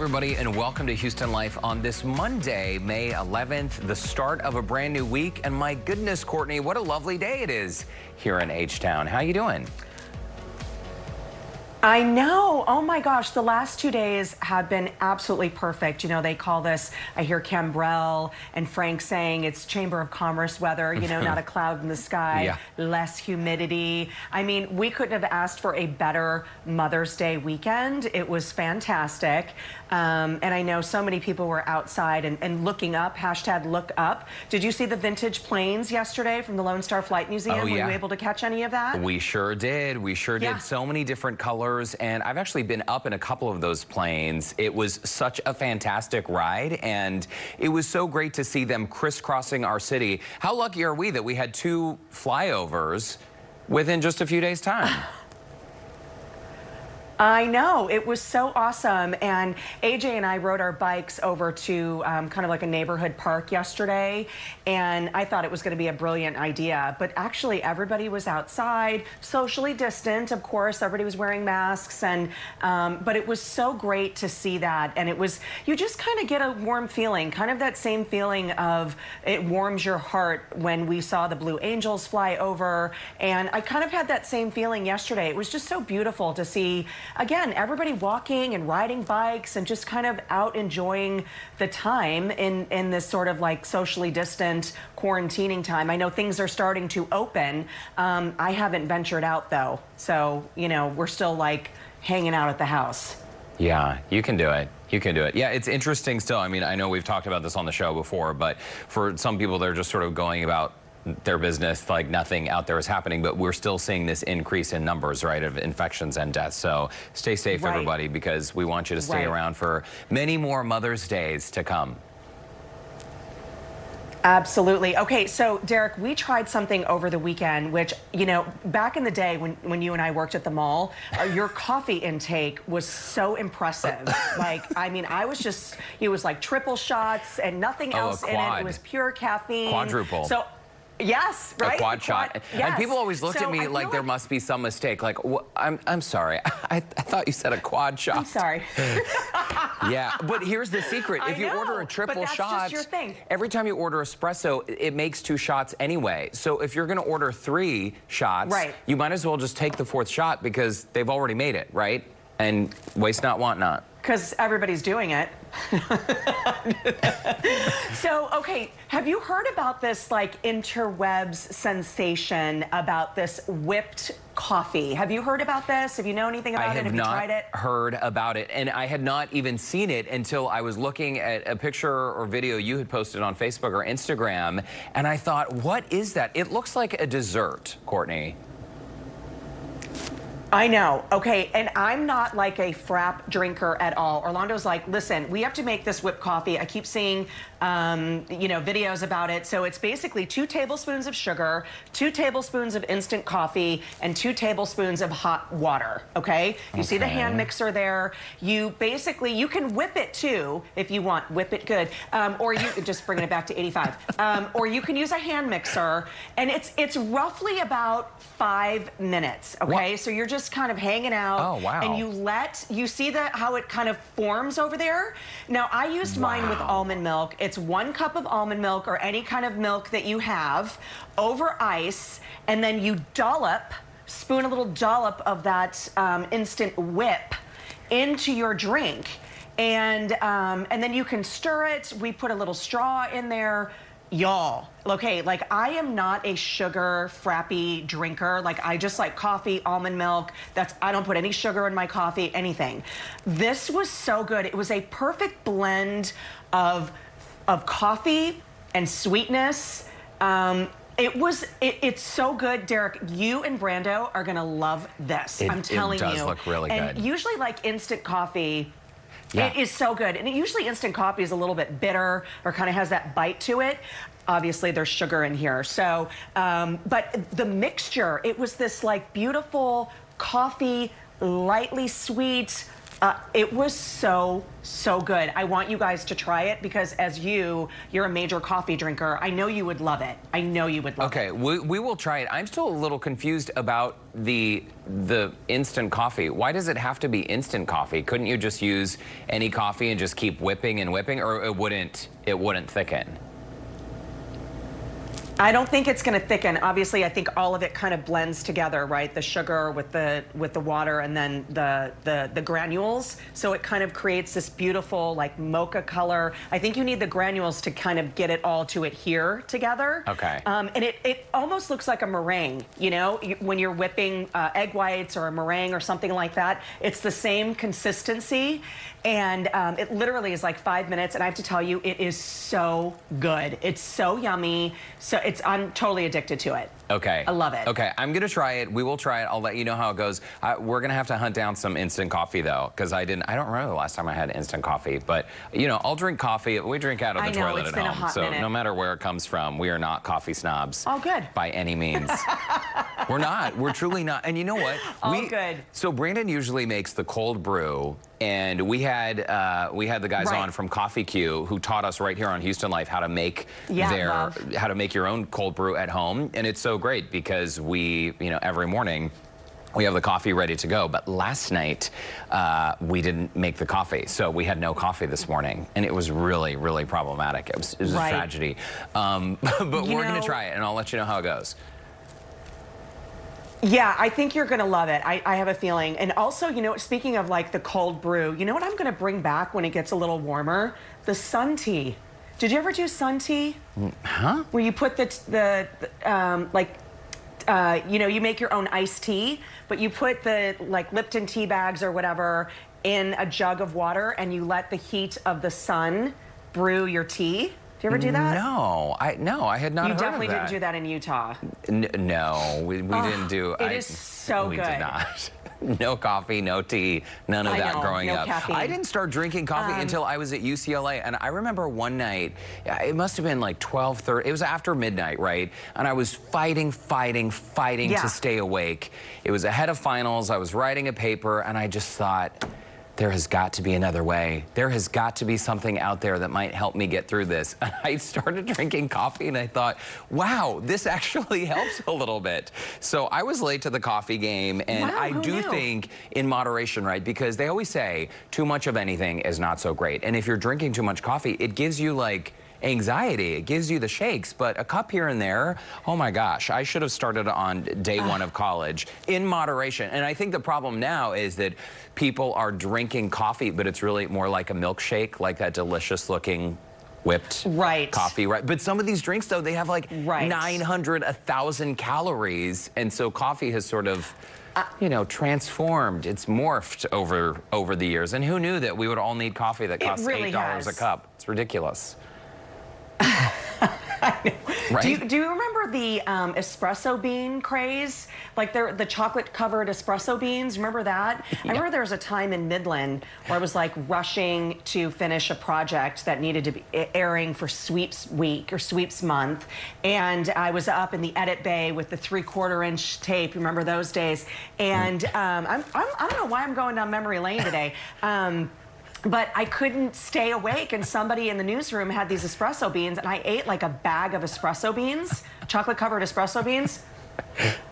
everybody, and welcome to Houston Life on this Monday, May 11th, the start of a brand new week. And my goodness, Courtney, what a lovely day it is here in H-Town. How you doing? I know. Oh my gosh, the last 2 days have been absolutely perfect. You know, they call this, I hear Cambrell and Frank saying it's Chamber of Commerce weather, you know, not a cloud in the sky, less humidity. I mean, we couldn't have asked for a better Mother's Day weekend. It was fantastic. And I know so many people were outside and looking up, hashtag look up. Did you see the vintage planes yesterday from the Lone Star Flight Museum? Were you able to catch any of that? We sure did. We sure did. So many different colors. And I've actually been up in a couple of those planes. It was such a fantastic ride, and it was so great to see them crisscrossing our city. How lucky are we that we had 2 flyovers within just a few days' time? I know. It was so awesome. And AJ and I rode our bikes over to kind of like a neighborhood park yesterday. And I thought it was going to be a brilliant idea. But actually, everybody was outside, socially distant. Of course, everybody was wearing masks. And but it was so great to see that. And it was, you just kind of get a warm feeling, kind of that same feeling of it warms your heart when we saw the Blue Angels fly over. And I kind of had that same feeling yesterday. It was just so beautiful to see, again, everybody walking and riding bikes and just kind of out enjoying the time in this sort of like socially distant quarantining time. I know things are starting to open. I haven't ventured out though. So, you know, we're still like hanging out at the house. Yeah, you can do it. You can do it. Yeah, it's interesting still. I mean, I know we've talked about this on the show before, but for some people, they're just sort of going about their business like nothing out there is happening, but we're still seeing this increase in numbers, right, of infections and deaths. So stay safe, everybody, because we want you to stay around for many more Mother's Days to come. Absolutely. Okay, so Derek, we tried something over the weekend, which, you know, back in the day when you and I worked at the mall, your coffee intake was so impressive. Like, I mean, I was just, it was like triple shots and nothing else in it. It was pure caffeine. Quadruple. So, yes, right? A quad shot. Yes. And people always looked at me like there must be some mistake. Like, I'm sorry. I thought you said a quad shot. I'm sorry. Yeah, but here's the secret. If you order a triple shot, every time you order espresso, it makes 2 shots anyway. So if you're going to order 3 shots, you might as well just take the 4th shot because they've already made it, right? And waste not, want not. Because everybody's doing it. So, okay, have you heard about this like interwebs sensation about this whipped coffee? Have you heard about this? Have you know anything about it? Have you tried it? I have not heard about it, and I had not even seen it until I was looking at a picture or video you had posted on Facebook or Instagram, and I thought, what is that? It looks like a dessert, Courtney. I know. Okay, and I'm not like a frap drinker at all. Orlando's like, listen, we have to make this whipped coffee. I keep seeing, you know, videos about it. So it's basically 2 tablespoons of sugar, 2 tablespoons of instant coffee, and 2 tablespoons of hot water. Okay? You see the hand mixer there. You basically, you can whip it too if you want. Whip it good. Or you just bringing it back to 85. Or you can use a hand mixer, and it's roughly about 5 minutes. Okay, so you're just kind of hanging out. Oh, wow. And you see how it kind of forms over there. Now I used mine with almond milk. It's 1 cup of almond milk or any kind of milk that you have over ice, and then you spoon a little dollop of that instant whip into your drink, and then you can stir it. We put a little straw in there. Y'all, okay, like I am not a sugar frappy drinker. Like I just like coffee, almond milk. I don't put any sugar in my coffee, anything. This was so good. It was a perfect blend of coffee and sweetness. It's so good, Derek. You and Brando are gonna love this. I'm telling you. It does look really good. And usually like instant coffee, it is so good. And usually instant coffee is a little bit bitter or kind of has that bite to it. Obviously, there's sugar in here. So, but the mixture, it was this like beautiful coffee, lightly sweet, It was so good. I want you guys to try it because as you're a major coffee drinker. I know you would love it. I know you would love it. Okay, we will try it. I'm still a little confused about the instant coffee. Why does it have to be instant coffee? Couldn't you just use any coffee and just keep whipping and whipping, or it wouldn't thicken? I don't think it's going to thicken. Obviously, I think all of it kind of blends together, right? The sugar with the water and then the granules. So it kind of creates this beautiful like mocha color. I think you need the granules to kind of get it all to adhere together. Okay. And it almost looks like a meringue, you know, when you're whipping egg whites or a meringue or something like that. It's the same consistency. And it literally is like 5 minutes. And I have to tell you, it is so good. It's so yummy. So I'm totally addicted to it. Okay. I love it. Okay, I'm gonna try it. We will try it. I'll let you know how it goes. We're gonna have to hunt down some instant coffee though, because I don't remember the last time I had instant coffee. But you know, I'll drink coffee. We drink out of the toilet at home, so no matter where it comes from, we are not coffee snobs. All good. By any means. We're not. We're truly not. And you know what? All good. So Brandon usually makes the cold brew. And we had the guys on from Coffee Q who taught us right here on Houston Life how to make how to make your own cold brew at home, and it's so great because every morning we have the coffee ready to go. But last night we didn't make the coffee, so we had no coffee this morning, and it was really, really problematic. It was a tragedy. But we're gonna try it, and I'll let you know how it goes. Yeah, I think you're going to love it. I have a feeling. And also, you know, speaking of like the cold brew, you know what I'm going to bring back when it gets a little warmer? The sun tea. Did you ever do sun tea? Huh? Where you put you make your own iced tea, but you put the like Lipton tea bags or whatever in a jug of water and you let the heat of the sun brew your tea. Did you ever do that? No, I had not heard of that. You definitely didn't do that in Utah. No, we didn't do. It is so good. We did not. No coffee, no tea, none of that growing up. Caffeine. I didn't start drinking coffee until I was at UCLA, and I remember one night, it must have been like 12:30. It was after midnight, right? And I was fighting to stay awake. It was ahead of finals. I was writing a paper, and I just thought, there has got to be another way. There has got to be something out there that might help me get through this. And I started drinking coffee and I thought, wow, this actually helps a little bit. So I was late to the coffee game, and I do think in moderation, right? Because they always say too much of anything is not so great. And if you're drinking too much coffee, it gives you like anxiety. It gives you the shakes, but a cup here and there, oh my gosh, I should have started on day one of college in moderation. And I think the problem now is that people are drinking coffee, but it's really more like a milkshake, like that delicious looking whipped coffee, right? But some of these drinks though, they have like 900, 1,000 calories. And so coffee has sort of transformed. It's morphed over the years. And who knew that we would all need coffee that costs $8 a cup? It's ridiculous. I know. Right? Do you remember the espresso bean craze? Like the chocolate covered espresso beans, remember that? Yeah. I remember there was a time in Midland where I was like rushing to finish a project that needed to be airing for Sweeps Week or Sweeps Month. And I was up in the edit bay with the 3/4-inch tape, remember those days? And I don't know why I'm going down memory lane today. But I couldn't stay awake, and somebody in the newsroom had these espresso beans, and I ate like a bag of espresso beans, chocolate-covered espresso beans.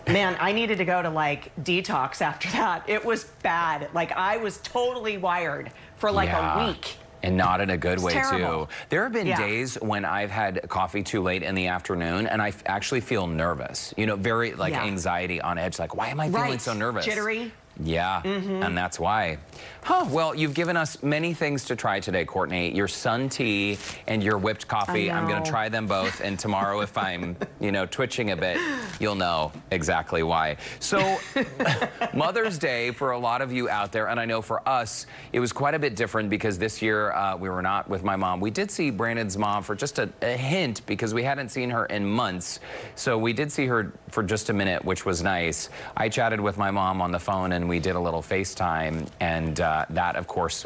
Man, I needed to go to like detox after that. It was bad. Like I was totally wired for like a week. And not in a good way, terrible. too. There have been days when I've had coffee too late in the afternoon, and I actually feel nervous. You know, very like anxiety on edge. Like, why am I feeling so nervous? Jittery. Yeah, and that's why. Well, you've given us many things to try today, Courtney. Your sun tea and your whipped coffee. I'm going to try them both, and tomorrow if I'm, twitching a bit, you'll know exactly why. So, Mother's Day for a lot of you out there, and I know for us, it was quite a bit different because this year we were not with my mom. We did see Brandon's mom for just a hint because we hadn't seen her in months. So we did see her for just a minute, which was nice. I chatted with my mom on the phone, and we did a little FaceTime, and that, of course,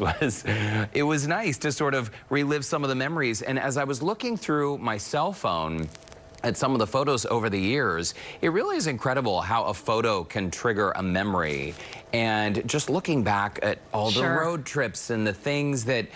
it was nice to sort of relive some of the memories. And as I was looking through my cell phone, at some of the photos over the years, it really is incredible how a photo can trigger a memory. And just looking back at all the road trips and the things that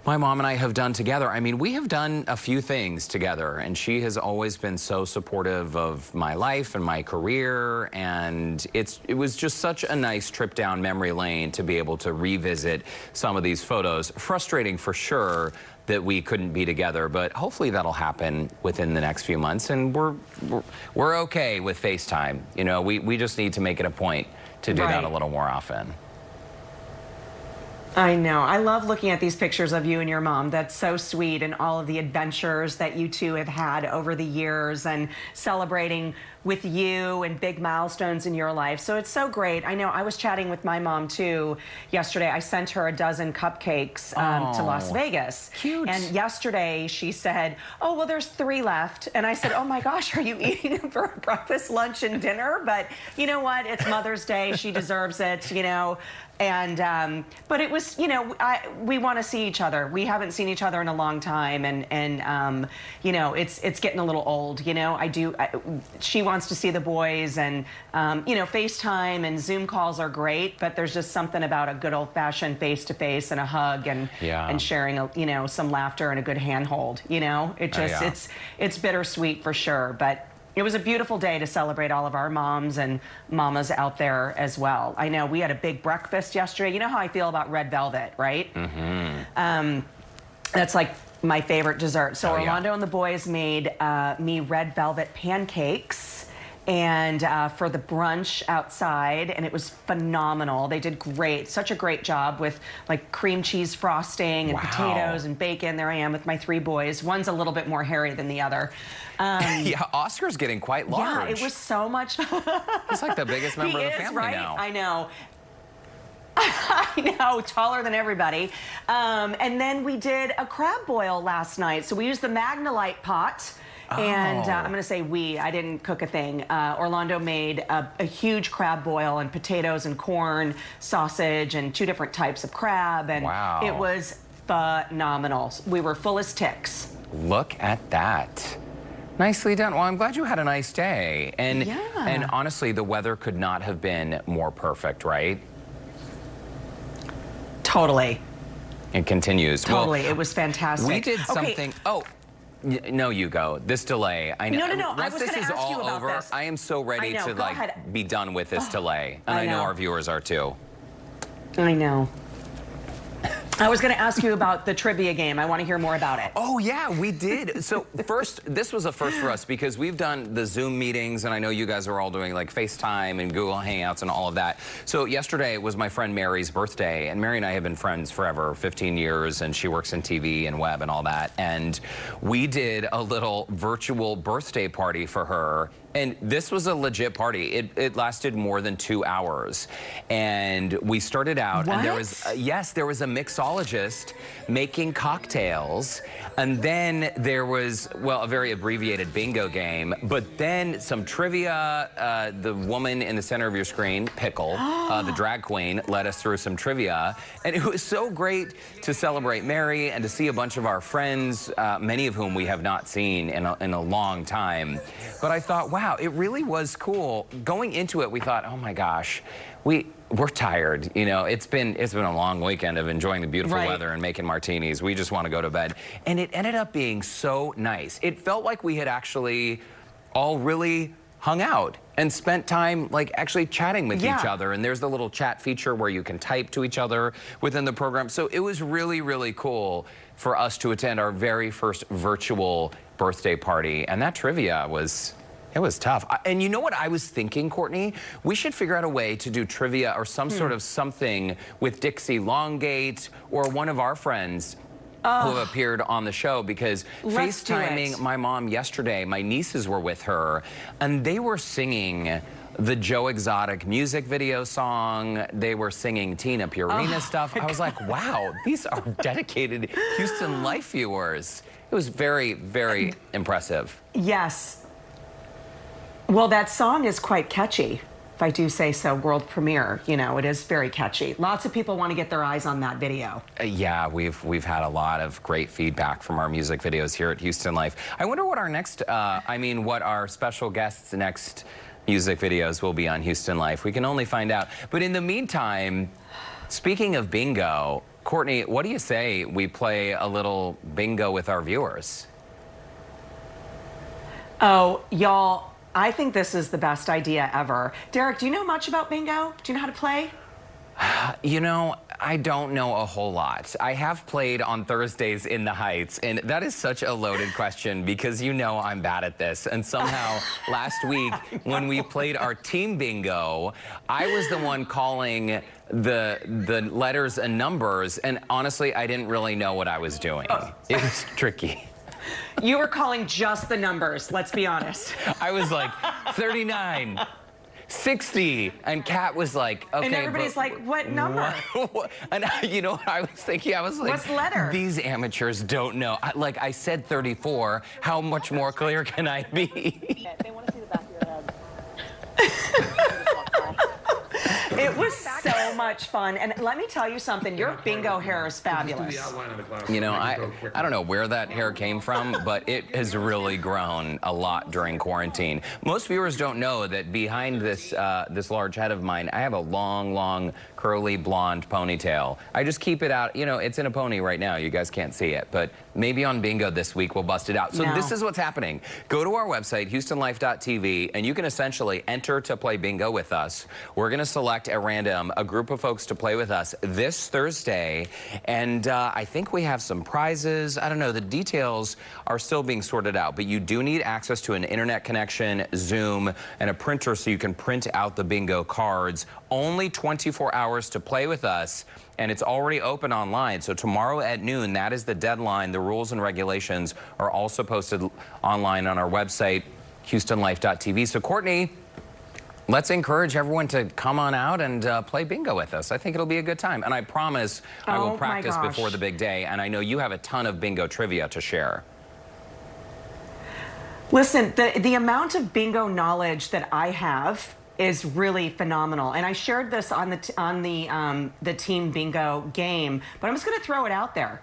my mom and I have done together. I mean, we have done a few things together, and she has always been so supportive of my life and my career, and it was just such a nice trip down memory lane to be able to revisit some of these photos. Frustrating for sure that we couldn't be together, but hopefully that'll happen within the next few months, and we're okay with FaceTime. You know, we just need to make it a point to do that a little more often. I know. I love looking at these pictures of you and your mom. That's so sweet, and all of the adventures that you two have had over the years and celebrating with you and big milestones in your life. So it's so great. I know I was chatting with my mom too yesterday. I sent her a dozen cupcakes to Las Vegas. Cute. And yesterday she said, oh, well, there's 3 left. And I said, oh my gosh, are you eating them for breakfast, lunch, and dinner? But you know what? It's Mother's Day. She deserves it, you know. And but it was, you know, we want to see each other. We haven't seen each other in a long time, and you know, it's getting a little old. You know, she wants to see the boys, and you know, FaceTime and Zoom calls are great, but there's just something about a good old-fashioned face-to-face and a hug and sharing you know, some laughter and a good handhold. You know, it just it's bittersweet for sure, but. It was a beautiful day to celebrate all of our moms and mamas out there as well. I know we had a big breakfast yesterday. You know how I feel about red velvet, right? Mm-hmm. That's like my favorite dessert. So Orlando and the boys made me red velvet pancakes and for the brunch outside, and it was phenomenal. They did great, such a great job with like cream cheese frosting and potatoes and bacon. There I am with my 3 boys. One's a little bit more hairy than the other. Yeah, Oscar's getting quite large. Yeah, it was so much fun. He's like the biggest member of the family now. I know. I know, taller than everybody. And then we did a crab boil last night. So we used the Magnolite pot. And I'm going to say I didn't cook a thing. Orlando made a huge crab boil and potatoes and corn, sausage, and 2 different types of crab. And it was phenomenal. We were full as ticks. Look at that. Nicely done. Well, I'm glad you had a nice day. And honestly, the weather could not have been more perfect, right? Totally. It continues. Totally. Well, it was fantastic. We did something. Oh. No, you go. This delay. I know. No. Once this is all over, I am so ready to like be done with this delay, and I know our viewers are too. I know. I was going to ask you about the trivia game. I want to hear more about it. Oh, yeah, we did. So first, this was a first for us because we've done the Zoom meetings, and I know you guys are all doing like FaceTime and Google Hangouts and all of that. So yesterday was my friend Mary's birthday, and Mary and I have been friends forever, 15 years, and she works in TV and web and all that. And we did a little virtual birthday party for her. And this was a legit party. It lasted more than 2 hours. And we started out, and there was, there was a mixologist making cocktails. And then there was, well, a very abbreviated bingo game, but then some trivia. The woman in the center of your screen, Pickle, the drag queen, led us through some trivia. And it was so great to celebrate Mary and to see a bunch of our friends, many of whom we have not seen in a long time. But I thought, wow, it really was cool. Going into it, we thought, oh my gosh, we're tired. You know, it's been a long weekend of enjoying the beautiful weather and making martinis. We just want to go to bed. And it ended up being so nice. It felt like we had actually all really hung out and spent time like actually chatting with each other. And there's the little chat feature where you can type to each other within the program. So it was really, really cool for us to attend our very first virtual birthday party. And that trivia was... It was tough. And you know what I was thinking, Courtney? We should figure out a way to do trivia or some sort of something with Dixie Longgate or one of our friends who have appeared on the show, because FaceTiming my mom yesterday, my nieces were with her, and they were singing the Joe Exotic music video song. They were singing Tina Purina stuff. I was like, wow, these are dedicated Houston Life viewers. It was very, very impressive. Yes. Well, that song is quite catchy, if I do say so, world premiere. You know, it is very catchy. Lots of people want to get their eyes on that video. Yeah, we've had a lot of great feedback from our music videos here at Houston Life. I wonder what our next, what our special guests' next music videos will be on Houston Life. We can only find out. But in the meantime, speaking of bingo, Courtney, what do you say we play a little bingo with our viewers? Oh, y'all. I think this is the best idea ever. Derek, do you know much about bingo? Do you know how to play? You know, I don't know a whole lot. I have played on Thursdays in the Heights, and that is such a loaded question because you know I'm bad at this. And somehow last week when we played our team bingo, I was the one calling the letters and numbers, and honestly, I didn't really know what I was doing. It was tricky. You were calling just the numbers, let's be honest. I was like, 39, 60, and Kat was like, okay. And everybody's like, what number? What? And you know what I was thinking? I was like, what's letter? These amateurs don't know. I said 34. How much more clear can I be? They want to see the back of your head. It was so much fun. And let me tell you something, your bingo hair is fabulous. You know, I don't know where that hair came from, but it has really grown a lot during quarantine. Most viewers don't know that behind this this large head of mine, I have a long, curly blonde ponytail. I just keep it out. You know, it's in a pony right now. You guys can't see it, but maybe on bingo this week we'll bust it out. So this is what's happening. Go to our website, houstonlife.tv, and you can essentially enter to play bingo with us. We're going to select at random a group of folks to play with us this Thursday, and I think we have some prizes. I don't know. The details are still being sorted out, but you do need access to an internet connection, Zoom, and a printer so you can print out the bingo cards. Only 24 hours to play with us, and it's already open online. So tomorrow at noon, that is the deadline. The rules and regulations are also posted online on our website, houstonlife.tv. So Courtney, let's encourage everyone to come on out and play bingo with us. I think it'll be a good time. And I promise I will practice before the big day. And I know you have a ton of bingo trivia to share. Listen, the amount of bingo knowledge that I have is really phenomenal. And I shared this on the team bingo game, but I'm just going to throw it out there.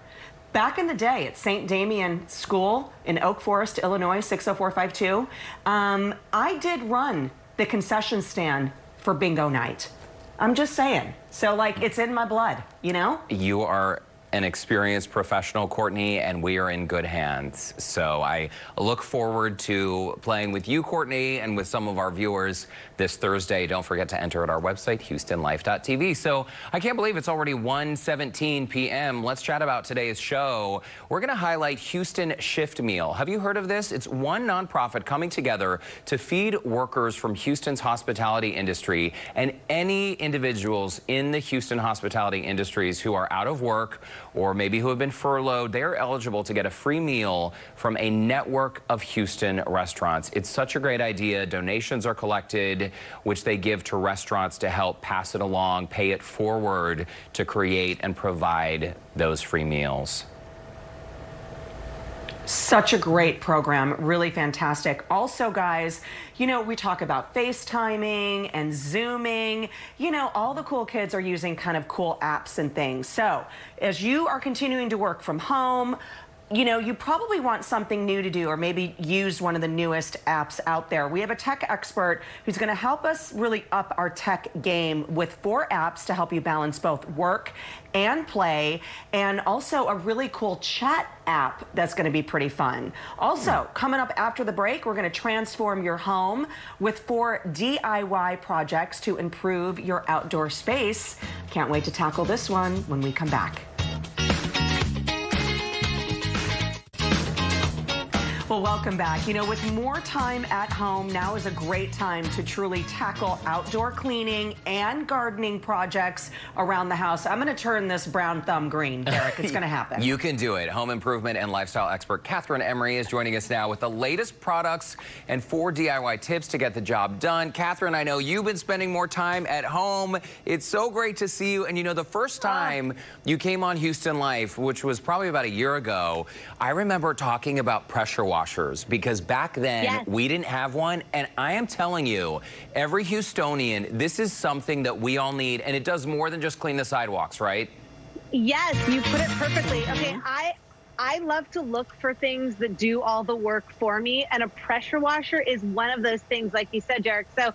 Back in the day at St. Damien School in Oak Forest, Illinois, 60452, I did run the concession stand for bingo night. I'm just saying. So, like, it's in my blood, you know? You are an experienced professional, Courtney, and we are in good hands. So I look forward to playing with you, Courtney, and with some of our viewers this Thursday. Don't forget to enter at our website, houstonlife.tv. So I can't believe it's already 1:17 p.m. Let's chat about today's show. We're going to highlight Houston Shift Meal. Have you heard of this? It's one nonprofit coming together to feed workers from Houston's hospitality industry and any individuals in the Houston hospitality industries who are out of work or maybe who have been furloughed. They're eligible to get a free meal from a network of Houston restaurants. It's such a great idea. Donations are collected, which they give to restaurants to help pass it along, pay it forward to create and provide those free meals. Such a great program, really fantastic. Also, guys, you know, we talk about FaceTiming and Zooming. You know, all the cool kids are using kind of cool apps and things. So as you are continuing to work from home, you know, you probably want something new to do or maybe use one of the newest apps out there. We have a tech expert who's going to help us really up our tech game with 4 apps to help you balance both work and play, and also a really cool chat app that's going to be pretty fun. Also, coming up after the break, we're going to transform your home with 4 DIY projects to improve your outdoor space. Can't wait to tackle this one when we come back. Well, welcome back. You know, with more time at home, now is a great time to truly tackle outdoor cleaning and gardening projects around the house. I'm going to turn this brown thumb green, Derek. It's going to happen. You can do it. Home improvement and lifestyle expert Catherine Emery is joining us now with the latest products and 4 DIY tips to get the job done. Catherine, I know you've been spending more time at home. It's so great to see you. And, you know, the first time you came on Houston Life, which was probably about a year ago, I remember talking about pressure washing. washers, because back then we didn't have one. And I am telling you, every Houstonian, this is something that we all need. And it does more than just clean the sidewalks, right? Yes, you put it perfectly. Okay, I love to look for things that do all the work for me, and a pressure washer is one of those things, like you said, Derek. So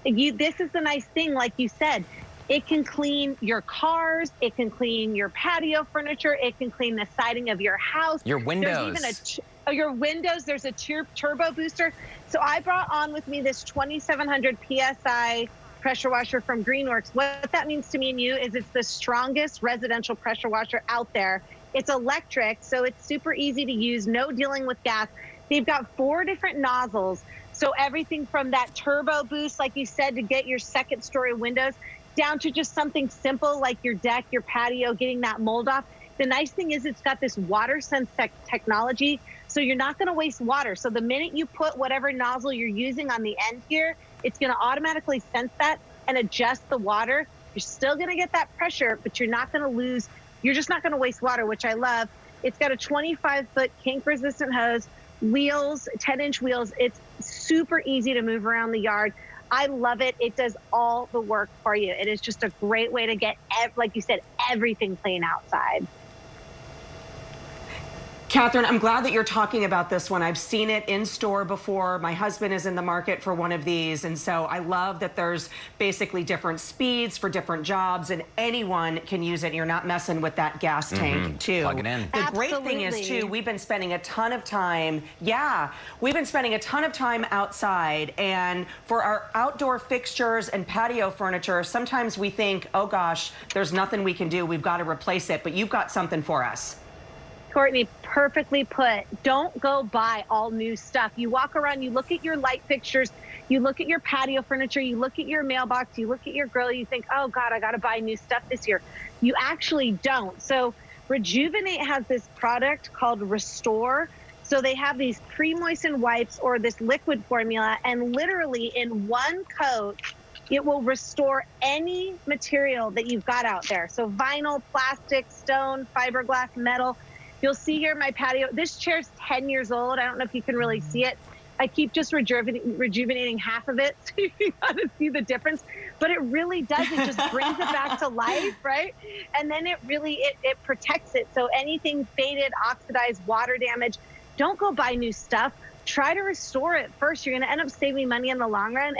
this is the nice thing, like you said, it can clean your cars, it can clean your patio furniture, it can clean the siding of your house. Your windows. There's even your windows, there's a turbo booster. So I brought on with me this 2,700 PSI pressure washer from Greenworks. What that means to me and you is it's the strongest residential pressure washer out there. It's electric, so it's super easy to use, no dealing with gas. They've got 4 different nozzles. So everything from that turbo boost, like you said, to get your second story windows, down to just something simple like your deck, your patio, getting that mold off. The nice thing is it's got this water sense technology, so you're not gonna waste water. So the minute you put whatever nozzle you're using on the end here, it's gonna automatically sense that and adjust the water. You're still gonna get that pressure, but you're not gonna lose, you're just not gonna waste water, which I love. It's got a 25-foot kink-resistant hose, wheels, 10-inch wheels. It's super easy to move around the yard. I love it. It does all the work for you. It is just a great way to get, like you said, everything clean outside. Catherine, I'm glad that you're talking about this one. I've seen it in store before. My husband is in the market for one of these. And so I love that there's basically different speeds for different jobs, and anyone can use it. You're not messing with that gas tank, too. Plug it in. The great thing is, too, we've been spending a ton of time, outside. And for our outdoor fixtures and patio furniture, sometimes we think, oh, gosh, there's nothing we can do. We've got to replace it. But you've got something for us. Courtney, perfectly put. Don't go buy all new stuff. You walk around, you look at your light fixtures, you look at your patio furniture, you look at your mailbox, you look at your grill, you think, oh God, I got to buy new stuff this year. You actually don't. So Rejuvenate has this product called Restore. So they have these pre-moistened wipes or this liquid formula, and literally in one coat, it will restore any material that you've got out there. So vinyl, plastic, stone, fiberglass, metal. You'll see here my patio. This chair's 10 years old. I don't know if you can really see it. I keep just rejuvenating half of it, so you can kind of see the difference. But it really does. It just brings it back to life, right? And then it really, it protects it. So anything faded, oxidized, water damage, don't go buy new stuff. Try to restore it first. You're going to end up saving money in the long run.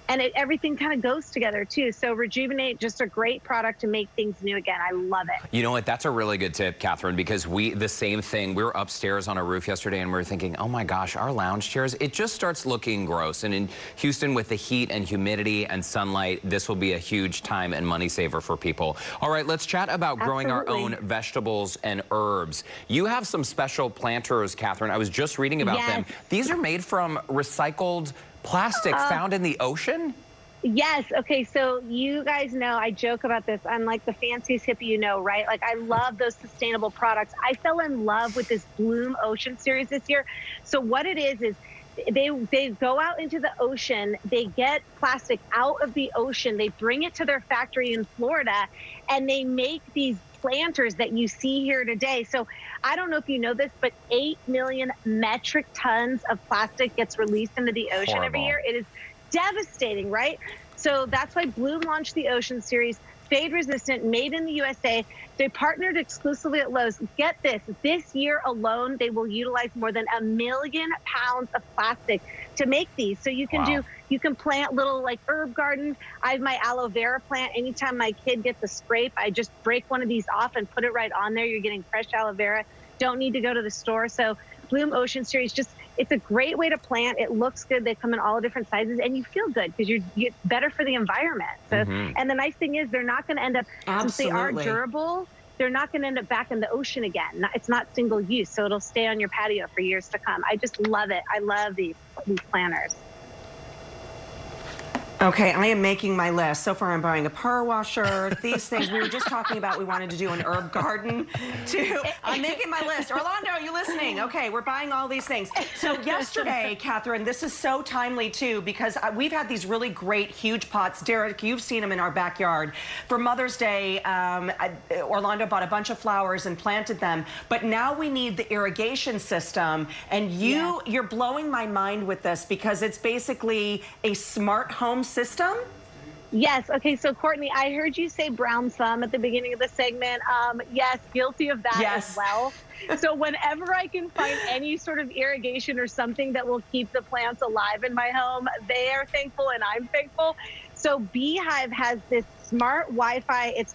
And everything kind of goes together, too. So Rejuvenate, just a great product to make things new again. I love it. You know what? That's a really good tip, Catherine, because the same thing. We were upstairs on a roof yesterday, and we were thinking, oh, my gosh, our lounge chairs, it just starts looking gross. And in Houston, with the heat and humidity and sunlight, this will be a huge time and money saver for people. All right, let's chat about growing our own vegetables and herbs. You have some special planters, Catherine. I was just reading about them. These are made from recycled plastic found in the ocean? Yes. Okay. So you guys know I joke about this. I'm like the fanciest hippie, you know, right? Like I love those sustainable products. I fell in love with this Bloom Ocean series this year. So what it is they go out into the ocean, they get plastic out of the ocean, they bring it to their factory in Florida, and they make these planters that you see here today. So I don't know if you know this, but 8 million metric tons of plastic gets released into the ocean every year. It is devastating, right? So that's why Bloom launched the Ocean series, fade resistant, made in the USA. They partnered exclusively at Lowe's. Get this year alone, they will utilize more than 1 million pounds of plastic to make these. So you can you can plant little like herb gardens. I have my aloe vera plant. Anytime my kid gets a scrape, I just break one of these off and put it right on there. You're getting fresh aloe vera. Don't need to go to the store. So Bloom Ocean series, it's a great way to plant. It looks good. They come in all different sizes, and you feel good because you're better for the environment. So, and the nice thing is they're not going to end up, since they are durable, they're not going to end up back in the ocean again. It's not single use, so it'll stay on your patio for years to come. I just love it. I love these planters. Okay, I am making my list. So far, I'm buying a power washer, these things. We were just talking about we wanted to do an herb garden, too. I'm making my list. Orlando, are you listening? Okay, we're buying all these things. So yesterday, Catherine, this is so timely, too, because we've had these really great, huge pots. Derek, you've seen them in our backyard. For Mother's Day, Orlando bought a bunch of flowers and planted them. But now we need the irrigation system. And you're blowing my mind with this because it's basically a smart home system? Yes. Okay. So, Courtney, I heard you say brown thumb at the beginning of the segment. Yes, guilty of that as well. So whenever I can find any sort of irrigation or something that will keep the plants alive in my home, they are thankful and I'm thankful. So Beehive has this smart Wi-Fi. It's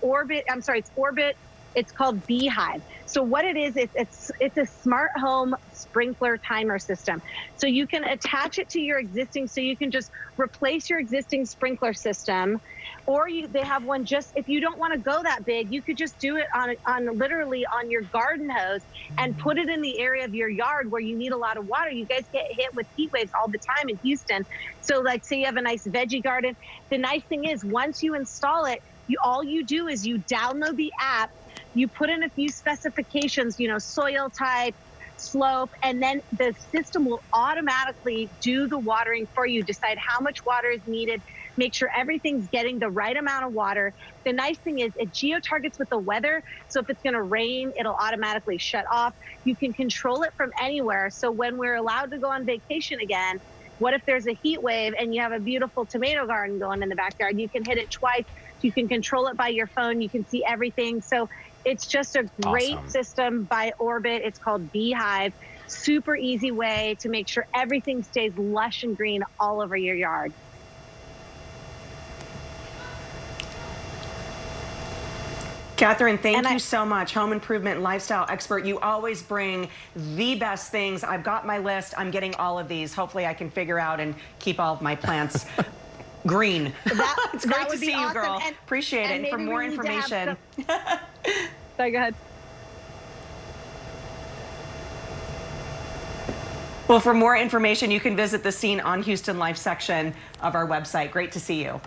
Orbit. It's called Beehive. So what it is, it's a smart home sprinkler timer system. So you can attach it to your existing, so you can just replace your existing sprinkler system, or they have one just, if you don't want to go that big, you could just do it on literally on your garden hose and put it in the area of your yard where you need a lot of water. You guys get hit with heat waves all the time in Houston. So like, say you have a nice veggie garden. The nice thing is, once you install it, all you do is you download the app, you put in a few specifications, soil type, slope, and then the system will automatically do the watering for you, decide how much water is needed, make sure everything's getting the right amount of water. The nice thing is it geo-targets with the weather. So if it's going to rain, it'll automatically shut off. You can control it from anywhere. So when we're allowed to go on vacation again, what if there's a heat wave and you have a beautiful tomato garden going in the backyard? You can hit it twice. You can control it by your phone. You can see everything. So it's just a great system by Orbit. It's called Beehive. Super easy way to make sure everything stays lush and green all over your yard. Catherine, thank you so much. Home improvement and lifestyle expert. You always bring the best things. I've got my list. I'm getting all of these. Hopefully I can figure out and keep all of my plants green. It's great to see you, girl. Appreciate it. And for more information. Sorry, go ahead. Well, for more information, you can visit the Scene on Houston Life section of our website. Great to see you.